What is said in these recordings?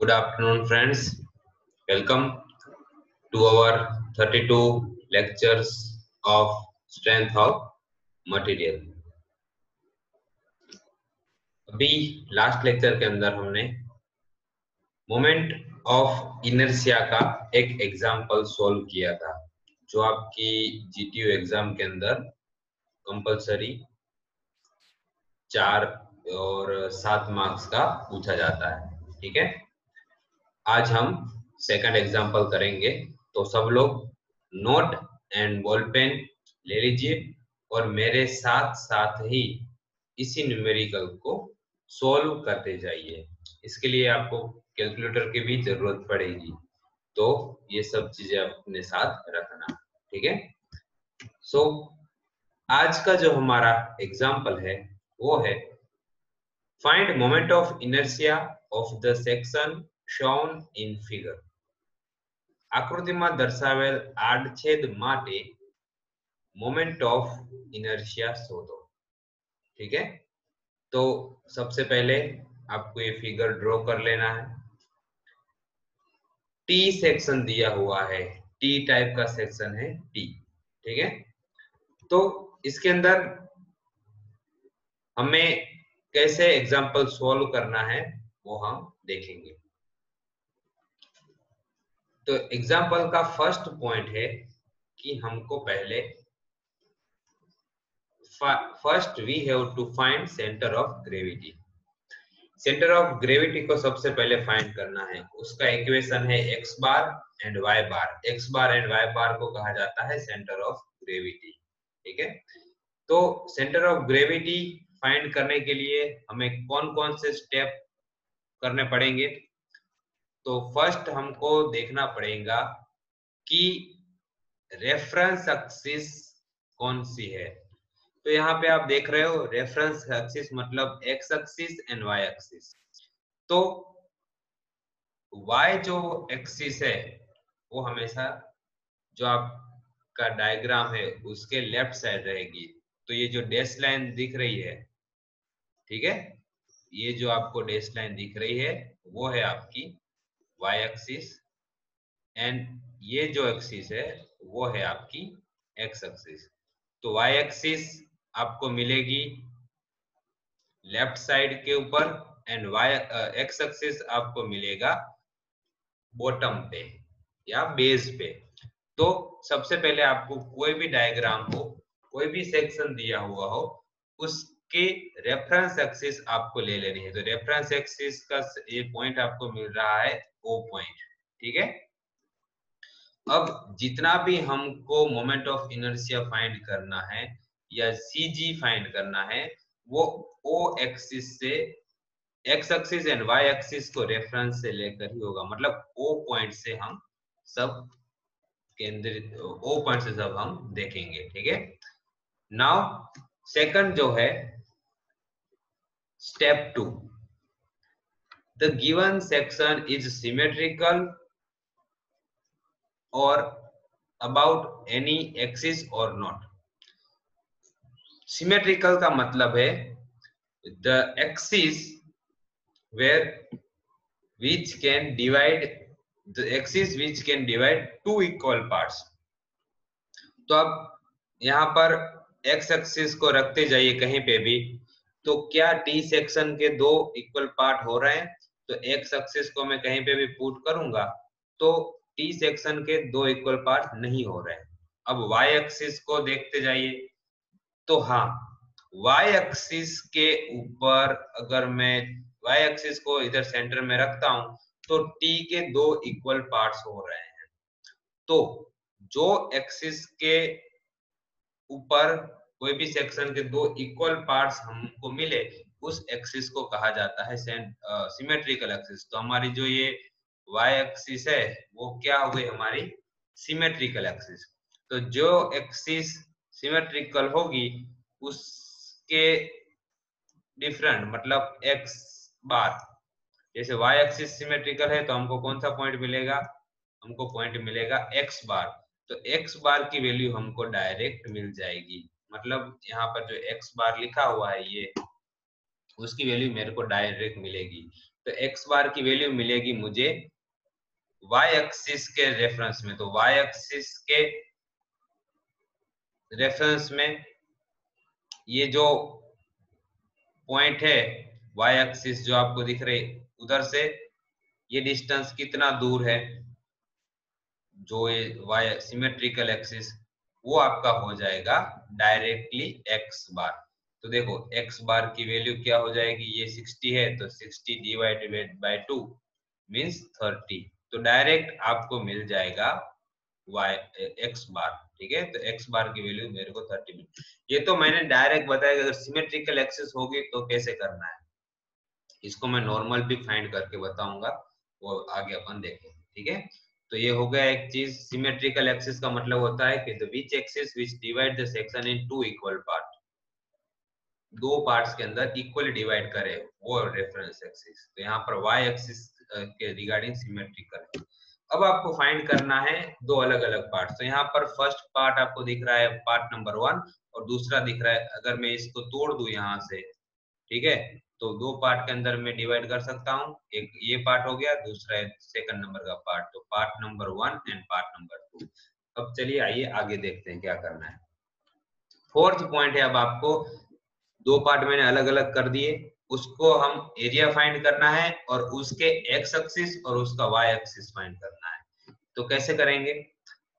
Good afternoon, friends. Welcome to our 32 lectures of strength of material. अभी last lecture के अंदर हमने moment of inertia का एक एग्जाम्पल सॉल्व किया था, जो आपकी जीटीयू एग्जाम के अंदर कंपलसरी 4 और 7 मार्क्स का पूछा जाता है। ठीक है, आज हम सेकंड एग्जाम्पल करेंगे, तो सब लोग नोट एंड बॉल पेन ले लीजिए और मेरे साथ साथ ही इसी न्यूमेरिकल को सॉल्व करते जाइए। इसके लिए आपको कैलकुलेटर की भी जरूरत पड़ेगी, तो ये सब चीजें अपने साथ रखना। ठीक है, सो आज का जो हमारा एग्जाम्पल है वो है find moment of inertia of the section shown in figure. આકૃતિમાં દર્શાવેલ આડછેદ માટે મોમેન્ટ ઓફ ઇનર્शिया શોધો। ठीक है, तो सबसे पहले आपको ये फिगर ड्रॉ कर लेना है। टी सेक्शन दिया हुआ है, टी टाइप का सेक्शन है टी। ठीक है, तो इसके अंदर हमें कैसे एग्जाम्पल सॉल्व करना है वो हम देखेंगे। तो एग्जाम्पल का फर्स्ट पॉइंट है कि हमको पहले first we have to find centre of gravity. Centre of gravity को सबसे पहले फाइंड करना है। उसका इक्वेशन है X bar and Y bar. X bar and Y bar को कहा जाता है सेंटर ऑफ ग्रेविटी। ठीक है, तो सेंटर ऑफ ग्रेविटी फाइंड करने के लिए हमें कौन कौन से स्टेप करने पड़ेंगे। तो फर्स्ट हमको देखना पड़ेगा कि रेफरेंस एक्सिस कौन सी है। तो यहाँ पे आप देख रहे हो रेफरेंस एक्सिस मतलब X axis and Y axis. तो वाई जो एक्सिस है वो हमेशा जो आपका डायग्राम है उसके लेफ्ट साइड रहेगी। तो ये जो डैश लाइन दिख रही है, ठीक है, ये जो आपको डैश लाइन दिख रही है वो है आपकी वाई एक्सिस, एंड ये जो एक्सिस है वो है आपकी एक्स एक्सिस। तो वाई एक्सिस आपको मिलेगी लेफ्ट साइड के ऊपर एंड वाई एक्स एक्सिस आपको मिलेगा बॉटम पे या बेस पे। तो सबसे पहले आपको कोई भी डायग्राम हो, कोई भी सेक्शन दिया हुआ हो, उसके रेफरेंस एक्सिस आपको ले लेनी है। तो रेफरेंस एक्सिस का ये पॉइंट आपको मिल रहा है ओ पॉइंट। ठीक है, अब जितना भी हमको मोमेंट ऑफ इनर्शिया फाइंड करना है या सीजी फाइंड करना है वो ओ एक्सिस से X axis and Y axis को रेफरेंस से लेकर ही होगा। मतलब ओ पॉइंट से हम सब केंद्रित, ओ पॉइंट से सब हम देखेंगे। ठीक है, नाउ सेकंड जो है step 2, the given section is symmetrical और अबाउट एनी एक्सिस और नॉट। सिमेट्रिकल का मतलब है the axis where which can divide the axis which can divide two equal parts। तो अब यहाँ पर x एक्सिस को रखते जाइए कहीं पे भी, तो क्या t सेक्शन के दो इक्वल पार्ट हो रहे हैं। तो x एक्सिस को मैं कहीं पे भी पुट करूंगा तो t सेक्शन के दो इक्वल पार्ट नहीं हो रहे हैं। अब y एक्सिस को देखते जाइए, तो हाँ y एक्सिस के ऊपर अगर मैं y एक्सिस को इधर सेंटर में रखता हूं तो t के दो इक्वल पार्ट्स हो रहे हैं। तो जो एक्सिस के ऊपर कोई भी सेक्शन के दो इक्वल पार्ट्स हमको मिले उस एक्सिस को कहा जाता है सिमेट्रिकल एक्सिस। तो हमारी जो ये y एक्सिस है वो क्या हो गई हमारी सिमेट्रिकल एक्सिस। तो जो एक्सिस सिमेट्रिकल होगी उसके डिफरेंट मतलब x बार, जैसे y एक्सिस सिमेट्रिकल है तो हमको कौन सा पॉइंट मिलेगा, हमको पॉइंट मिलेगा x बार। तो x बार की वैल्यू हमको डायरेक्ट मिल जाएगी। मतलब यहाँ पर जो x बार लिखा हुआ है ये उसकी वैल्यू मेरे को डायरेक्ट मिलेगी। तो x बार की वैल्यू मिलेगी मुझे y एक्सिस के रेफरेंस में। तो y एक्सिस के रेफरेंस में ये जो पॉइंट है y एक्सिस जो आपको दिख रहे उधर से ये डिस्टेंस कितना दूर है, जो ये y सिमेट्रिकल एक्सिस, वो आपका हो जाएगा डायरेक्टली x बार। तो देखो x बार की वैल्यू क्या हो जाएगी, ये 60 है तो 60 डिवाइडेड बाय 2 मींस 30। तो डायरेक्ट आपको मिल जाएगा y x बार। ठीक है, तो x बार की वैल्यू मेरे को 30 मिली। ये तो मैंने डायरेक्ट बताया कि अगर सिमेट्रिकल एक्सिस होगी तो कैसे करना है, इसको मैं नॉर्मल भी फाइंड करके बताऊंगा, वो आगे अपन देखेंगे। ठीक है, तो ये हो गया एक चीज। सिमेट्रिकल एक्सिस का मतलब होता है कि the which axis which divide the section into equal part, दो पार्ट्स के अंदर इक्वली डिवाइड करे, वो रेफरेंस एक्सिस। तो यहाँ पर y एक्सिस के रिगार्डिंग सिमेट्रिकल है। अब आपको फाइंड करना है दो अलग अलग पार्ट। तो यहाँ पर फर्स्ट पार्ट आपको दिख रहा है पार्ट नंबर 1 और दूसरा दिख रहा है, अगर मैं इसको तोड़ दूं यहाँ से, ठीक है, तो दो पार्ट के अंदर मैं डिवाइड कर सकता हूँ। एक ये पार्ट हो गया, दूसरा है सेकंड नंबर का पार्ट। तो part number 1 and part number 2। अब चलिए आइए आगे देखते हैं क्या करना है। फोर्थ पॉइंट है, अब आपको दो पार्ट मैंने अलग अलग कर दिए, उसको हम एरिया फाइंड करना है और उसके एक्स एक्सिस और उसका वाई एक्सिस फाइंड करना है। तो कैसे करेंगे,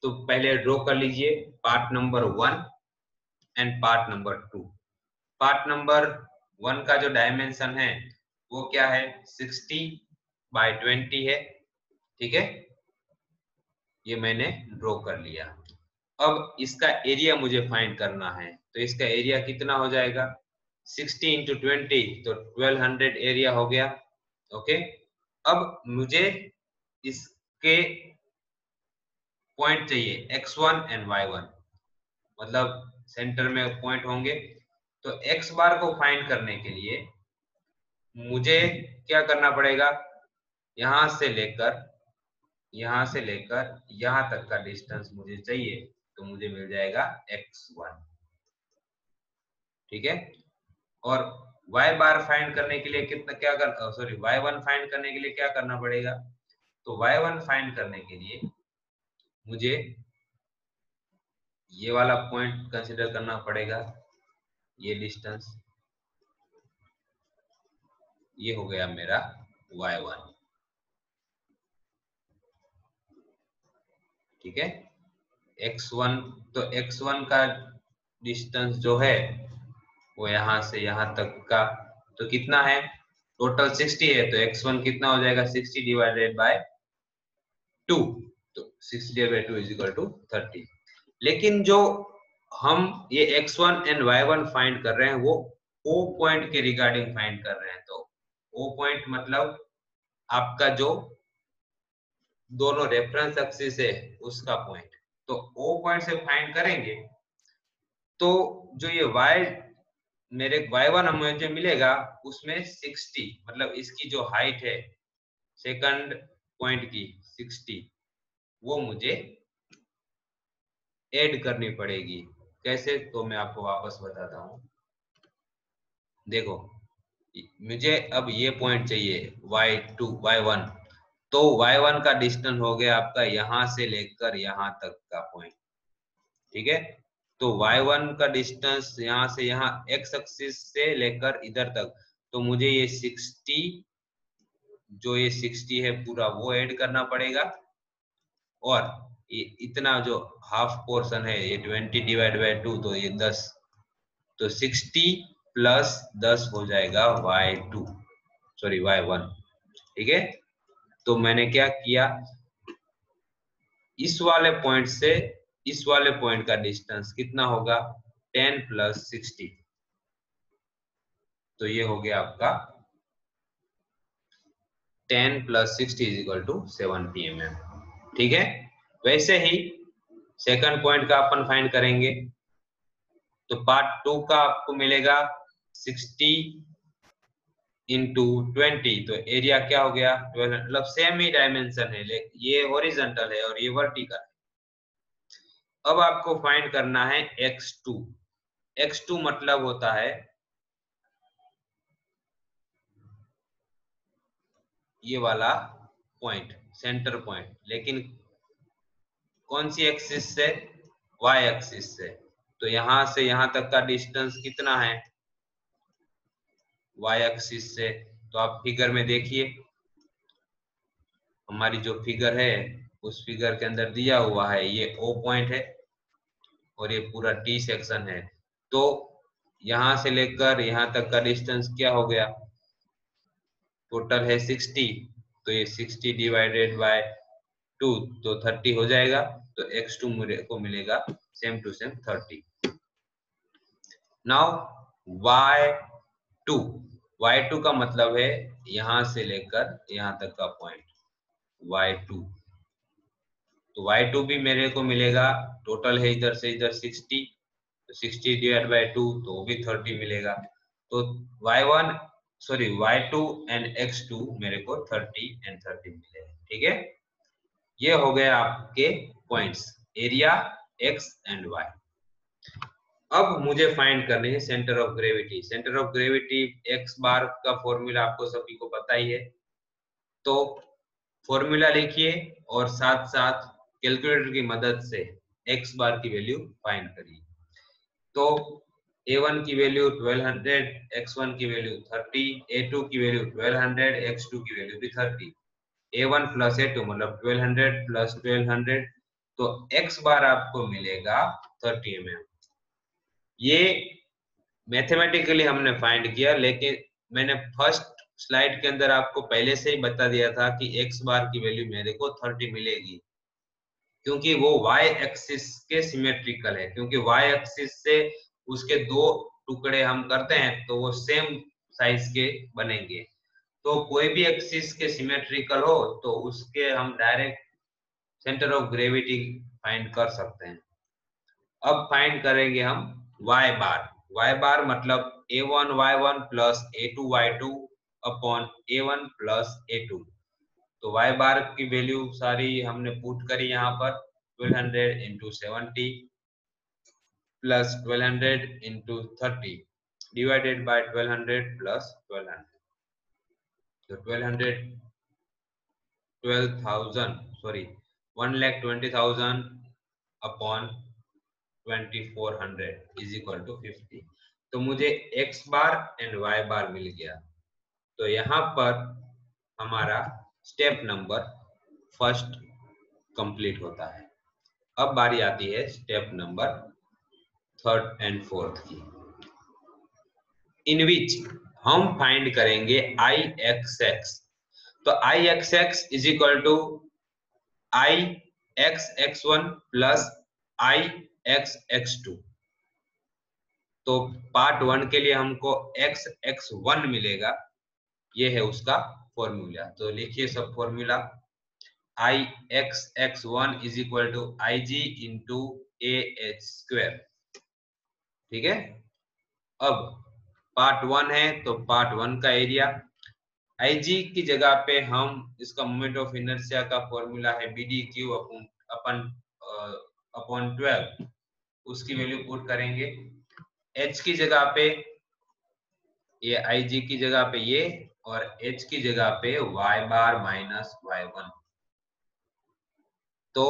तो पहले ड्रॉ कर लीजिए part number 1 and part number 2। Part number 1 का जो डायमेंशन है वो क्या है, 60/20 है। ठीक है, ये मैंने ड्रॉ कर लिया। अब इसका एरिया मुझे फाइंड करना है, तो इसका एरिया कितना हो जाएगा, 60 इंटू 20 तो 1200 एरिया हो गया। ओके, अब मुझे इसके पॉइंट चाहिए x1 एंड y1, मतलब सेंटर में पॉइंट होंगे। तो x बार को फाइंड करने के लिए मुझे क्या करना पड़ेगा, यहां से लेकर यहां तक का डिस्टेंस मुझे चाहिए, तो मुझे मिल जाएगा x1। ठीक है, और y बार फाइंड करने के लिए कितना क्या कर सॉरी y1 फाइंड करने के लिए क्या करना पड़ेगा, तो y1 फाइंड करने के लिए मुझे ये वाला पॉइंट कंसीडर करना पड़ेगा, ये डिस्टेंस, ये हो गया मेरा y1। ठीक है, x1, तो x1 का डिस्टेंस जो है वो यहां से यहां तक का तो कितना है, टोटल 60 है, तो x1 कितना हो जाएगा, 60 डिवाइडेड बाय 2, तो 60 divided by 2 is equal to 30। लेकिन जो हम ये x1 एंड y1 फाइंड कर रहे हैं वो O पॉइंट के रिगार्डिंग फाइंड कर रहे हैं। तो O पॉइंट मतलब आपका जो दोनों रेफरेंस एक्सिस है उसका पॉइंट। तो O पॉइंट से फाइंड करेंगे तो जो ये y मेरे y1 मुझे मिलेगा उसमें 60, मतलब इसकी जो हाइट है सेकंड पॉइंट की 60, वो मुझे ऐड करनी पड़ेगी। कैसे, तो मैं आपको वापस बताता हूँ। देखो मुझे अब ये पॉइंट चाहिए y2 y1, तो y1 का डिस्टेंस हो गया आपका यहां से लेकर यहां तक का पॉइंट। ठीक है, तो y1 का डिस्टेंस यहां से यहां x एक्सिस से लेकर इधर तक, तो मुझे ये 60, जो ये 60 है पूरा वो ऐड करना पड़ेगा, और ये इतना जो हाफ पोर्शन है ये 20 डिवाइड बाय 2, तो ये 10, तो 60 प्लस 10 हो जाएगा y2 सॉरी y1। ठीक है, तो मैंने क्या किया, इस वाले पॉइंट से इस वाले पॉइंट का डिस्टेंस कितना होगा, 10 प्लस 60, तो ये हो गया आपका 10 plus 60 is equal to 70 mm। ठीक है, वैसे ही सेकंड पॉइंट का अपन फाइंड करेंगे। तो पार्ट 2 का आपको मिलेगा 60 इंटू 20, तो एरिया क्या हो गया 12, मतलब सेम ही डायमेंशन है, ये हॉरिजॉन्टल है और ये वर्टिकल है। अब आपको फाइंड करना है x2। x2 मतलब होता है ये वाला पॉइंट, सेंटर पॉइंट, लेकिन कौन सी एक्सिस से? वाई एक्सिस से। तो यहां से यहां तक का डिस्टेंस कितना है? वाई एक्सिस से। तो आप फिगर में देखिए, हमारी जो फिगर है उस फिगर के अंदर दिया हुआ है ये ओ पॉइंट है और ये पूरा टी सेक्शन है। तो यहां से लेकर यहां तक का डिस्टेंस क्या हो गया? टोटल है 60, तो ये 60 डिवाइडेड बाय 2 तो 30 हो जाएगा। तो x2 को मिलेगा same to same 30। Now y2, y2 का मतलब है यहां से लेकर यहां तक का पॉइंट y2। तो y2 भी मेरे को मिलेगा, टोटल है इधर से इधर 60, तो 60 डिवाइड बाय 2 तो वो भी 30 मिलेगा। तो y1 sorry y2 and x2 मेरे को 30 एंड 30 मिलेगा। ठीक है, ये हो गए आपके points, area x and y। अब मुझे फाइंड करनी है centre of gravity. Centre of gravity x बार का फॉर्मूला आपको सभी को पता ही है, तो फॉर्मूला लिखिए और साथ साथ कैलकुलेटर की मदद से x बार की वैल्यू फाइंड करिए। तो a1 की वैल्यू 1200, x1 की वैल्यू 30, a2 की वैल्यू 1200, x2 की वैल्यू भी 30। a1 प्लस a2 मतलब 1200 प्लस 1200, तो x बार आपको मिलेगा 30 mm। ये मैथमेटिकली हमने फाइंड किया, लेकिन मैंने फर्स्ट स्लाइड के अंदर आपको पहले से ही बता दिया था कि x बार की वैल्यू मेरे को 30 मिलेगी, क्योंकि वो y एक्सिस के सिमेट्रिकल है। क्योंकि y एक्सिस से उसके दो टुकड़े हम करते हैं तो वो सेम साइज के बनेंगे। तो कोई भी एक्सिस के सिमेट्रिकल हो तो उसके हम direct centre of gravity find कर सकते हैं। अब फाइंड करेंगे हम y बार। y बार मतलब a1 y1 plus a2 y2 upon a1 plus a2। तो y बार की वैल्यू सारी हमने पुट करी यहाँ पर, 1200 into 70 plus 1200 into 30 divided by 1200 plus 1200। तो 1,20,000 अपॉन 2400 इज इक्वल टू 50। तो मुझे x बार एंड y बार मिल गया। तो यहाँ पर हमारा स्टेप नंबर फर्स्ट कंप्लीट होता है। अब बारी आती है step number third and fourth की, इन विच हम फाइंड करेंगे आई एक्स एक्स। तो I X X is equal to I X X one plus I X X two. तो पार्ट वन के लिए हमको एक्स एक्स वन मिलेगा, ये है उसका फॉर्मूला। तो लिखिए सब formula, I X X one is equal to I G into A H square. ठीक है, अब पार्ट वन है तो पार्ट वन का एरिया, आई जी की जगह पे हम इसका मोमेंट ऑफ इनर्शिया का फॉर्मूला है बी डी क्यू अपन अपॉन 12, उसकी वैल्यू पुट करेंगे। एच की जगह पे ये आई जी की जगह पे ये, और एच की जगह पे Y bar minus Y one. तो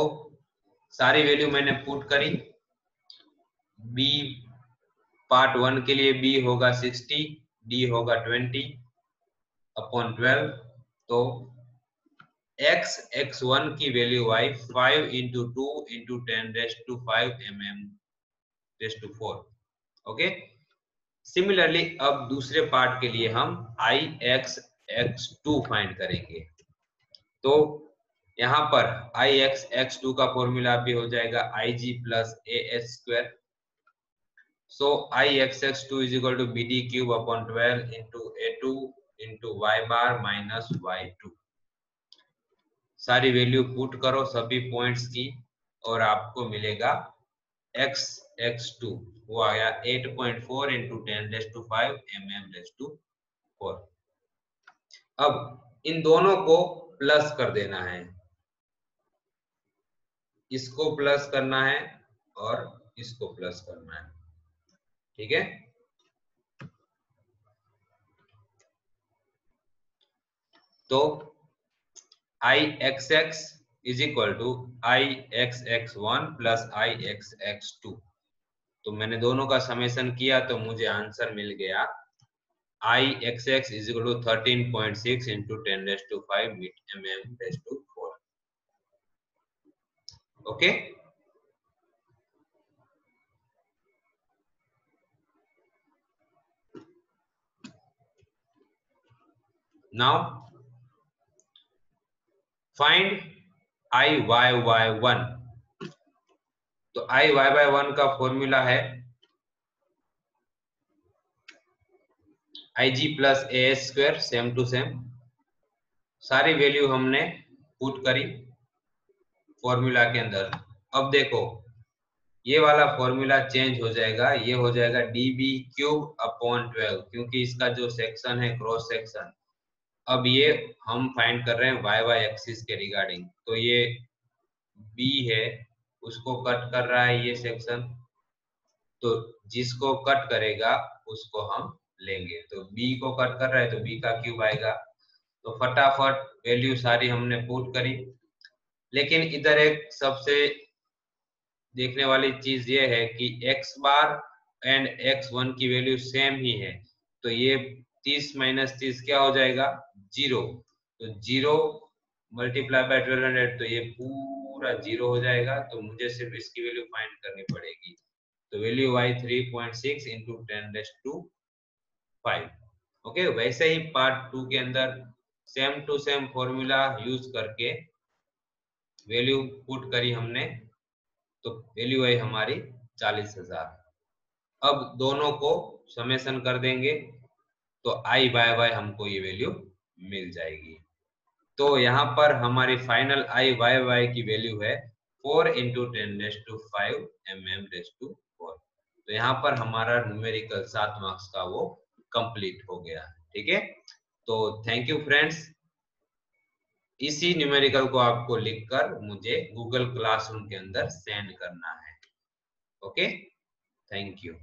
सारी वैल्यू मैंने पुट करी। बी पार्ट वन के लिए बी होगा 60, डी होगा 20 अपॉन 12। तो x x1 की value I 5 into 2 into 10 raised to 5 mm raised to 4। Okay, similarly अब दूसरे पार्ट के लिए हम I X X two find करेंगे। तो यहाँ पर आई एक्स एक्स टू का फॉर्मूला भी हो जाएगा I G plus A H square. So I X X two is equal to B D cube upon 12 into A two into Y bar minus Y two. सारी value put करो सभी points की और आपको मिलेगा x x2 वो आया 8.4 into 10 raised to 5 mm raised to 4। अब इन दोनों को प्लस कर देना है, इसको प्लस करना है और इसको प्लस करना है। ठीक है, तो IXX is equal to IXX1 plus IXX2। तो मैंने दोनों का समेशन किया तो मुझे आंसर मिल गया IXX is equal to 13.6 into 10 raised to 5 mm raised to 4. Okay. Now find IYY1. तो IYY1 का फॉर्मूला है IG plus AS square, same to same. सारी वैल्यू हमने पुट करी फॉर्मूला के अंदर। अब देखो ये वाला फॉर्मूला चेंज हो जाएगा, ये हो जाएगा dB क्यूब अपॉन 12, क्योंकि इसका जो सेक्शन है क्रॉस सेक्शन, अब ये हम फाइंड कर रहे हैं YY एक्सिस के रिगार्डिंग। तो ये B है, उसको कट कर रहा है ये सेक्शन, तो जिसको कट करेगा उसको हम लेंगे। तो B को कट कर रहा है तो B का क्यूब आएगा। तो फटाफट वैल्यू सारी हमने पुट करी, लेकिन इधर एक सबसे देखने वाली चीज ये है कि x बार एंड x1 की वैल्यू सेम ही है। तो ये 30 माइनस 30 क्या हो जाएगा, 0। तो 0 मल्टीप्लाई बाय 1200, तो ये पूरा 0 हो जाएगा। तो मुझे सिर्फ इसकी वैल्यू फाइंड करनी पड़ेगी। तो value y 3.6 into 10 raised to 5। Okay, वैसे ही पार्ट 2 के अंदर same to same formula use करके वैल्यू पुट करी हमने, तो वैल्यू आई हमारी 40,000। अब दोनों को समेशन कर देंगे तो IYY हमको ये वैल्यू मिल जाएगी। तो यहाँ पर हमारी फाइनल IYY की वैल्यू है 4 into 10 raised to 5 mm raised to 4। तो यहाँ पर हमारा न्यूमेरिकल 7 मार्क्स का वो कंप्लीट हो गया। ठीक है, तो थैंक यू फ्रेंड्स। इसी न्यूमेरिकल को आपको लिखकर मुझे गूगल क्लासरूम के अंदर सेंड करना है। Okay, thank you.